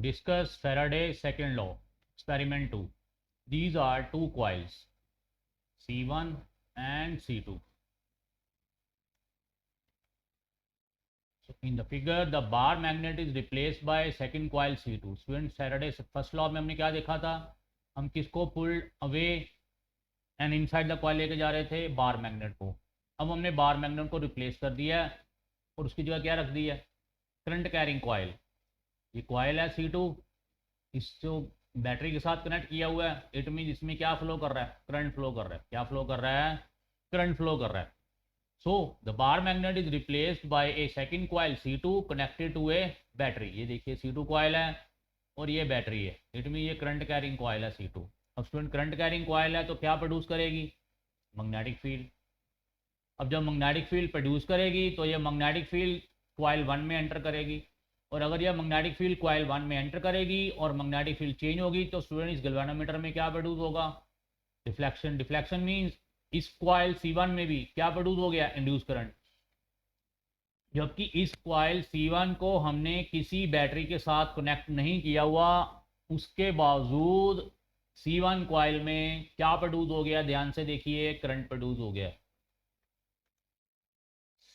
discuss Faraday's second law, experiment 2. These are two coils, C1 and C2. So in the figure, the bar magnet is replaced by second coil C2. Student, Faraday's first law में हमने क्या देखा था? हम किसको pull away and inside the coil लेके जा रहे थे? बार मैग्नेट को. अब हमने बार मैग्नेट को रिप्लेस कर दिया है और उसकी जगह क्या रख दी है? Current carrying coil. ये कॉइल है C2, इस जो बैटरी के साथ कनेक्ट किया हुआ है. इट मीन इसमें क्या फ्लो कर रहा है? करंट फ्लो कर रहा है. क्या फ्लो कर रहा है? करंट फ्लो कर रहा है. So the bar magnet is replaced by a second coil C2 connected to a battery. ये देखिए C2 कॉइल है और ये बैटरी है. इट मीन ये करंट कैरिंग कॉइल है C2. अब स्टूडेंट, करंट कैरिंग कॉइल है तो क्या प्रोड्यूस करेगी? Magnetic field. अब जब मैग्नेटिक फील्ड प्रोड्यूस करेगी तो ये मैग्नेटिक फील्ड कॉइल 1 में एंटर करेगी. और अगर यह मैग्नेटिक फील्ड कॉइल 1 में एंटर करेगी और मैग्नेटिक फील्ड चेंज होगी तो स्टूडेंट इस गैल्वेनोमीटर में क्या प्रोड्यूस होगा? डिफ्लेक्शन. डिफ्लेक्शन मींस इस कॉइल C1 में भी क्या प्रोड्यूस हो गया? Induce current. जबकि इस कॉइल C1 को हमने किसी बैटरी के साथ कनेक्ट नहीं किया हुआ, उसके बावजूद C1 कॉइल में क्या प्रोड्यूस हो गया? ध्यान से देखिए, करंट प्रोड्यूस हो गया.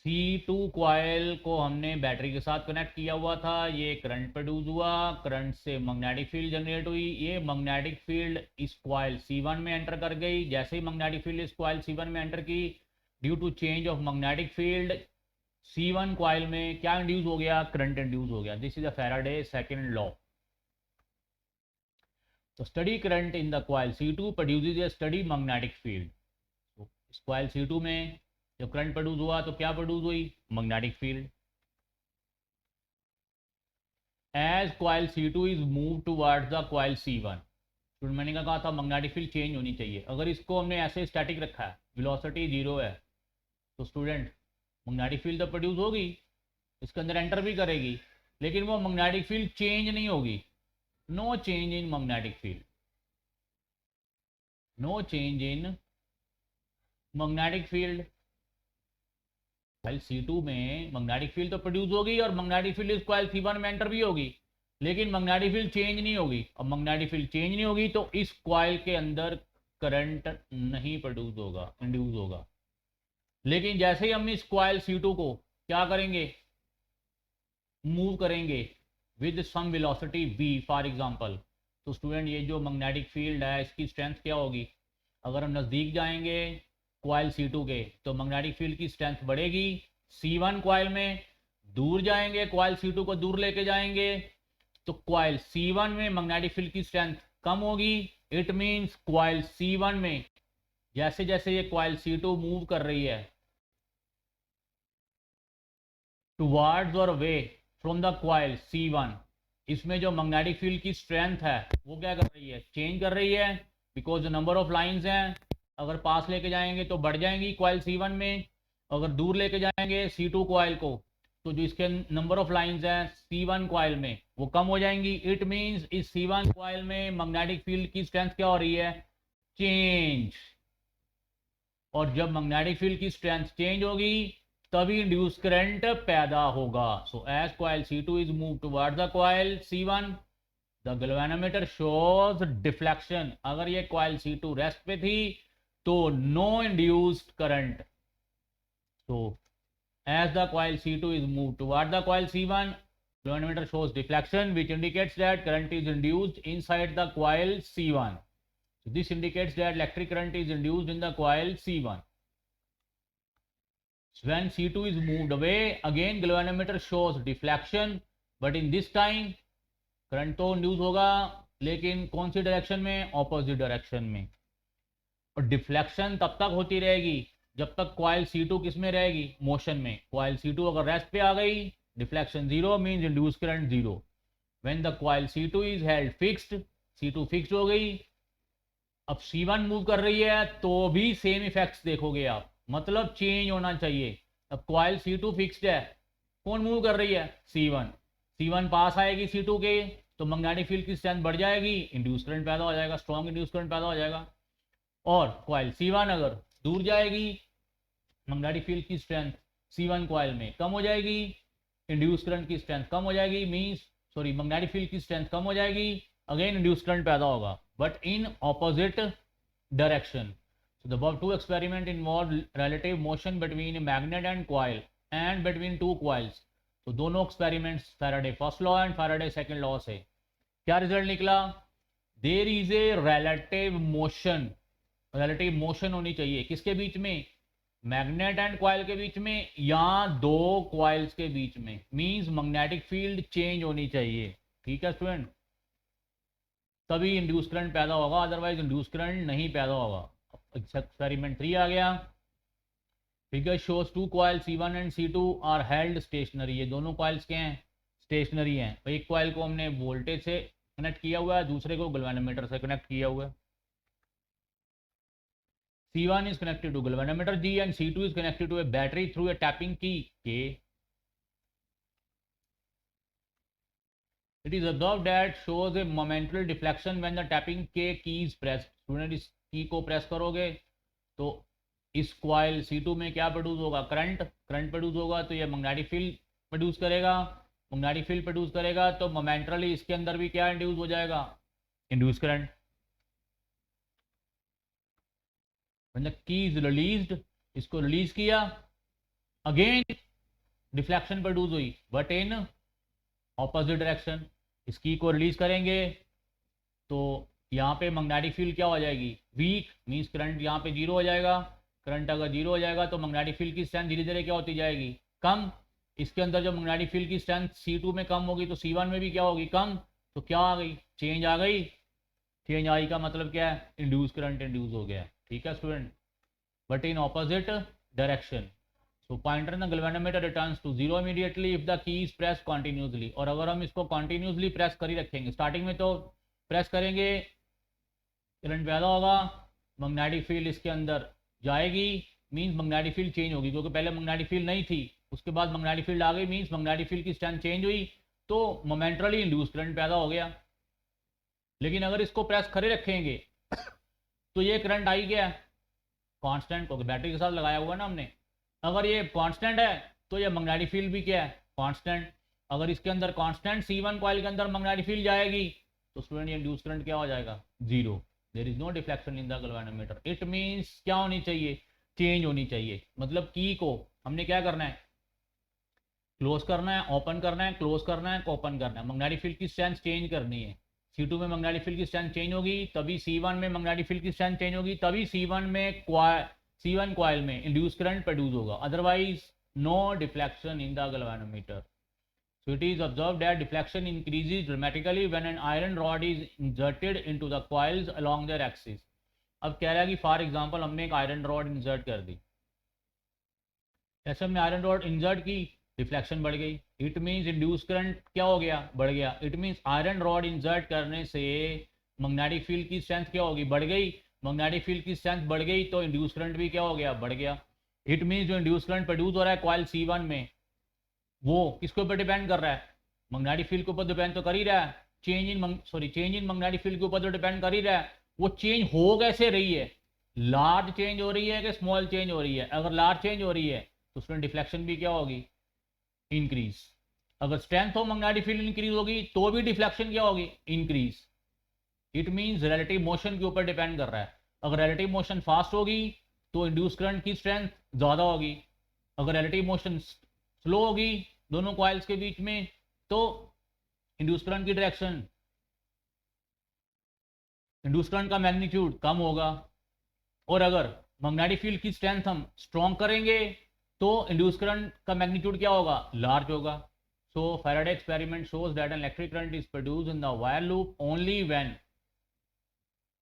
C2 कॉइल को हमने बैटरी के साथ कनेक्ट किया हुआ था, ये करंट प्रोड्यूस हुआ, करंट से मैग्नेटिक फील्ड जनरेट हुई. ये मैग्नेटिक फील्ड इस कॉइल C1 में एंटर कर गई. जैसे ही मैग्नेटिक फील्ड इस कॉइल C1 में एंटर की, due to change of magnetic field C1 coil में क्या इंड्यूस हो गया? करंट इंड्यूस हो गया. This is the Faraday second law. तो steady current in the coil C2 produces a steady magnetic field. तो इस कॉइल C2 में जब करंट प्रोड्यूस हुआ तो क्या प्रोड्यूस हुई? Magnetic field. As coil C2 is move towards the coil C1. मैंने कहा था मैग्नेटिक फील्ड चेंज होनी चाहिए. अगर इसको हमने ऐसे स्टैटिक रखा है, वेलोसिटी 0 है, तो स्टूडेंट मैग्नेटिक फील्ड तो प्रोड्यूस होगी, इसके अंदर एंटर भी करेगी, लेकिन वो मैग्नेटिक फील्ड चेंज नहीं होगी. No change in magnetic field. No change in magnetic field. Coil C2 में मैग्नेटिक फील्ड तो प्रोड्यूस होगी और मैग्नेटिक फील्ड इस कॉइल C1 में एंटर भी होगी, लेकिन मैग्नेटिक फील्ड चेंज नहीं होगी. अब मैग्नेटिक फील्ड चेंज नहीं होगी तो इस कॉइल के अंदर करंट नहीं प्रोड्यूस होगा, इंड्यूस होगा. लेकिन जैसे ही हम इस कॉइल C2 को क्या करेंगे? मूव करेंगे with some velocity v for example, तो स्टूडेंट ये जो मैग्नेटिक फील्ड है इसकी स्ट्रेंथ क्या होगी? अगर हम नज़दीक जाएंगे कॉइल C2 के तो मैग्नेटिक फील्ड की स्ट्रेंथ बढ़ेगी C1 कॉइल में. दूर जाएंगे, कॉइल C2 को दूर लेके जाएंगे तो कॉइल C1 में मैग्नेटिक फील्ड की स्ट्रेंथ कम होगी. इट मींस कॉइल C1 में जैसे जैसे ये कॉइल C2 मूव कर रही है टुवर्ड्स और away from the coil C1, इसमें जो मैग्नेटिक फील्ड की स्ट्रेंथ है वो क्या कर रही है? चेंज कर रही है. बिकॉज नंबर ऑफ लाइंस हैं, अगर पास लेके जाएंगे तो बढ़ जाएंगी कॉइल C1 में, अगर दूर लेके जाएंगे C2 कॉइल को तो जो इसके नंबर ऑफ लाइंस हैं C1 कॉइल में वो कम हो जाएंगी. इट मींस इस C1 कॉइल में मैग्नेटिक फील्ड की स्ट्रेंथ क्या हो रही है? चेंज. और जब मैग्नेटिक फील्ड की स्ट्रेंथ चेंज होगी तभी इंड्यूस करंट पैदा होगा. So as coil C2 is move towards the coil C1, the galvanometer shows deflection. अगर ये कॉइल C2 रेस्ट पे थी तो no induced current. So as the coil C2 is moved toward the coil C1, galvanometer shows deflection, which indicates that current is induced inside the coil C1. So this indicates that electric current is induced in the coil C1. So when C2 is moved away, again galvanometer shows deflection, but in this time current तो induce होगा, लेकिन कौन सी direction में? Opposite direction में. और deflection तब तक होती रहेगी जब तक कॉइल C2 किस में रहेगी? मोशन में. कॉइल C2 अगर रेस्ट पे आ गई, deflection 0 means induce current 0. When the coil C2 is held fixed, C2 fixed हो गई, अब C1 मूव कर रही है तो भी सेम इफेक्ट्स देखोगे आप, मतलब चेंज होना चाहिए. अब कॉइल C2 फिक्स्ड है, कौन मूव कर रही है? C1. C1 पास आएगी C2 के तो मैग्नेटिक फील्ड की स्ट्रेंथ बढ़ जाएगी, इंड्यूस करंट पैदा हो जाएगा, स्ट्रॉन्ग इंड्यूस करंट पैदा हो जाएगा. और कॉइल C1 अगर दूर जाएगी, मैग्नेटिक फील्ड की स्ट्रेंथ C1 कॉइल में कम हो जाएगी, इंड्यूस करंट की स्ट्रेंथ कम हो जाएगी. मींस सॉरी मैग्नेटिक फील्ड की स्ट्रेंथ कम हो जाएगी, अगेन इंड्यूस करंट पैदा होगा, but in opposite direction. So the above two experiment involve relative motion between a magnet and coil and between two coils. तो दोनों experiments Faraday first law and Faraday second law से क्या result निकला? There is a relative motion. Relative motion होनी चाहिए किसके बीच में? Magnet and coil के बीच में या दो कॉइल्स के बीच में. मींस मैग्नेटिक फील्ड चेंज होनी चाहिए. ठीक है स्टूडेंट, तभी इंड्यूस करंट पैदा होगा, अदरवाइज इंड्यूस करंट नहीं पैदा होगा. एक्सपेरिमेंट 3 आ गया. Figure shows two coil C1 and C2 are held stationary. ये दोनों कॉइल्स के हैं? स्टेशनरी हैं. एक कॉइल को हमने वोल्टेज से कनेक्ट किया हुआ है, दूसरे को गैल्वेनोमीटर से कनेक्ट किया हुआ है. C1 is connected to galvanometer G and C2 is connected to a battery through a tapping key K. It is observed that shows a momental deflection when the tapping K key is pressed. Student इस की को press करोगे तो इस coil C2 में क्या produce होगा? Current. Current produce होगा तो ये मैग्नेटिक फील्ड प्रोड्यूस करेगा. मैग्नेटिक फील्ड प्रोड्यूस करेगा तो मोमेंटली इसके अंदर भी क्या इंड्यूस हो जाएगा? Induce current. When the key is released, इसको रिलीज किया, अगेन डिफ्लेक्शन प्रोड्यूस हुई बट इन ऑपोजिट डायरेक्शन. इस की को रिलीज करेंगे तो यहाँ पे मैग्नेटिक फील्ड क्या हो जाएगी? वीक. मींस करंट यहाँ पे जीरो हो जाएगा. करंट अगर जीरो हो जाएगा तो मैग्नेटिक फील्ड की स्ट्रेंथ धीरे धीरे क्या होती जाएगी? कम. इसके अंदर जब मैग्नेटिक फील्ड की स्ट्रेंथ C2 में कम होगी तो C1 में भी क्या होगी? कम. तो क्या आ गई? चेंज आ गई. चेंज आई का मतलब क्या है? इंड्यूस करंट इंड्यूस हो गया. ठीक है student, but in opposite direction. So pointer in the galvanometer returns to zero immediately if the key is pressed continuously. और अगर हम इसको continuously प्रेस कर ही रखेंगे, स्टार्टिंग में तो प्रेस करेंगे, करंट पैदा होगा, मैग्नेटिक फील्ड इसके अंदर जाएगी, मींस मैग्नेटिक फील्ड चेंज होगी, क्योंकि पहले मैग्नेटिक फील्ड नहीं थी, उसके बाद मैग्नेटिक फील्ड आ गई, मींस मैग्नेटिक फील्ड की स्ट्रेंथ चेंज हुई तो मोमेंटली इंड्यूस करंट पैदा हो गया. लेकिन अगर इसको प्रेस करे रखेंगे तो ये करंट आई गया कांस्टेंट, क्योंकि बैटरी के साथ लगाया हुआ ना हमने. अगर ये कांस्टेंट है तो ये मैग्नेटिक फील्ड भी क्या है? कांस्टेंट. अगर इसके अंदर कांस्टेंट C1 कॉइल के अंदर मैग्नेटिक फील्ड जाएगी तो स्टूडेंट ये इंड्यूस करंट क्या हो जाएगा? Zero. There is no deflection in the galvanometer. It means क्या होनी चाहिए? चेंज होनी चाहिए. मतलब की को हमने क्या करना है? क्लोज करना है, ओपन करना है, क्लोज करना है, ओपन करना है. मैग्नेटिक फील्ड की स्ट्रेंथ चेंज करनी है. C2 में मैग्नेटिक फील्ड की स्ट्रेंथ चेंज होगी तभी C1 में मैग्नेटिक फील्ड की स्ट्रेंथ चेंज होगी तभी C1 कॉइल में इंड्यूस करंट प्रोड्यूस होगा. Otherwise no deflection in the galvanometer. So it is observed that deflection increases dramatically when an iron rod is inserted into the coils along their axis. अब कह रहा है कि for example हमने एक iron rod insert कर दी. ऐसे हमने आयरन रॉड इंसर्ट की, डिफ्लेक्शन बढ़ गई. इट मीन्स इंड्यूस करंट क्या हो गया? बढ़ गया. It means iron rod insert करने से मैग्नेटिक फील्ड की स्ट्रेंथ क्या होगी? बढ़ गई. मैग्नेटिक फील्ड की स्ट्रेंथ बढ़ गई तो इंड्यूस करंट भी क्या हो गया? बढ़ गया. इट मीन्स जो इंड्यूस करंट प्रोड्यूस हो रहा है कॉइल C1 में वो किसके ऊपर डिपेंड कर रहा है? मैग्नेटिक फील्ड के ऊपर डिपेंड तो कर ही रहा है. चेंज इन मैग्नेटिक फील्ड के ऊपर तो डिपेंड कर ही रहा है. वो चेंज हो कैसे रही है? लार्ज चेंज हो रही है कि स्मॉल चेंज हो रही है? अगर लार्ज चेंज हो रही है तो उसमें डिफ्लेक्शन भी क्या होगी? इंक्रीज. अगर strength of magnetic field increase होगी तो भी डिफ्लेक्शन क्या होगी? Increase. It means relative motion के ऊपर डिपेंड कर रहा है. अगर रिलेटिव मोशन फास्ट होगी तो इंड्यूस करंट की स्ट्रेंथ ज्यादा होगी. अगर रिलेटिव मोशन स्लो होगी दोनों कॉइल्स के बीच में तो इंड्यूस करंट की डायरेक्शन, इंड्यूस करंट का मैग्नीट्यूड कम होगा. और अगर मैग्नेटिक फील्ड की स्ट्रेंथ हम स्ट्रॉन्ग करेंगे तो इंड्यूस करंट का मैग्नीट्यूड क्या होगा? लार्ज होगा. So Faraday experiment shows that an electric current is produced in the wire loop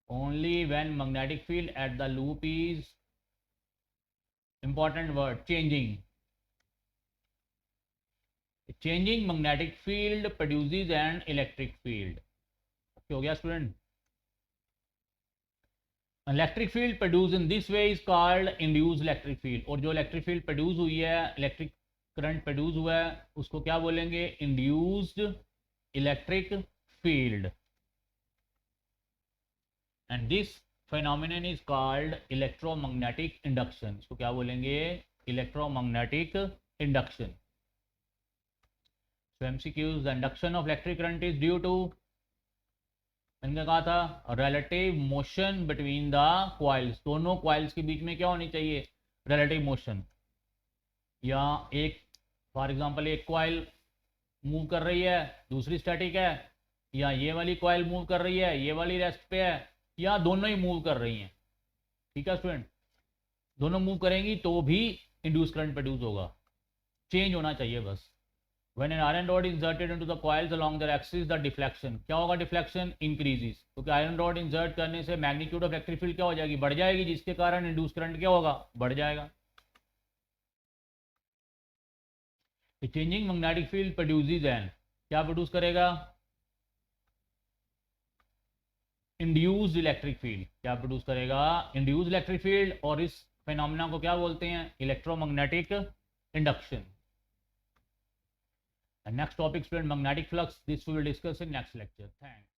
only when magnetic field at the loop is, important word, changing magnetic field produces an electric field. okay हो गया student? Electric field produce in this way is called induced electric field. और जो electric field produce हुई है, electric current produce हुआ है, उसको क्या बोलेंगे? Induced electric field. And this phenomenon is called electromagnetic induction. इसको क्या बोलेंगे? Electromagnetic induction. So MCQs, the induction of electric current is due to, मैंने कहा था relative motion between the coils, दोनों कॉइल्स के बीच में क्या होनी चाहिए, रिलेटिव मोशन। या एक फॉर एग्जांपल एक कॉइल मूव कर रही है, दूसरी स्टैटिक है, या ये वाली कॉइल मूव कर रही है, ये वाली रेस्ट पे है, या दोनों ही मूव कर रही हैं। ठीक है स्टूडेंट, दोनों मूव करेंगी तो भी इंड्यूस करंट प्रोड्यूस होगा, चेंज होना चाहिए बस। When an iron rod is inserted into the coils along their axis, the deflection, क्या होगा, डिफ्लेक्शन इंक्रीजेस, क्योंकि आयरन रॉड इंसर्ट करने से मैग्नीट्यूड ऑफ इलेक्ट्रिक फील्ड क्या हो जाएगी, बढ़ जाएगी, जिसके कारण इंड्यूस करंट क्या होगा, बढ़ जाएगा। Changing magnetic field produces N, क्या प्रोड्यूस करेगा, इंड्यूस्ड इलेक्ट्रिक फील्ड, क्या प्रोड्यूस करेगा, इंड्यूस्ड इलेक्ट्रिक फील्ड। और इस फिनोमेना को क्या बोलते हैं, electromagnetic induction. And next topic, student, magnetic flux. This we will discuss in next lecture. Thanks.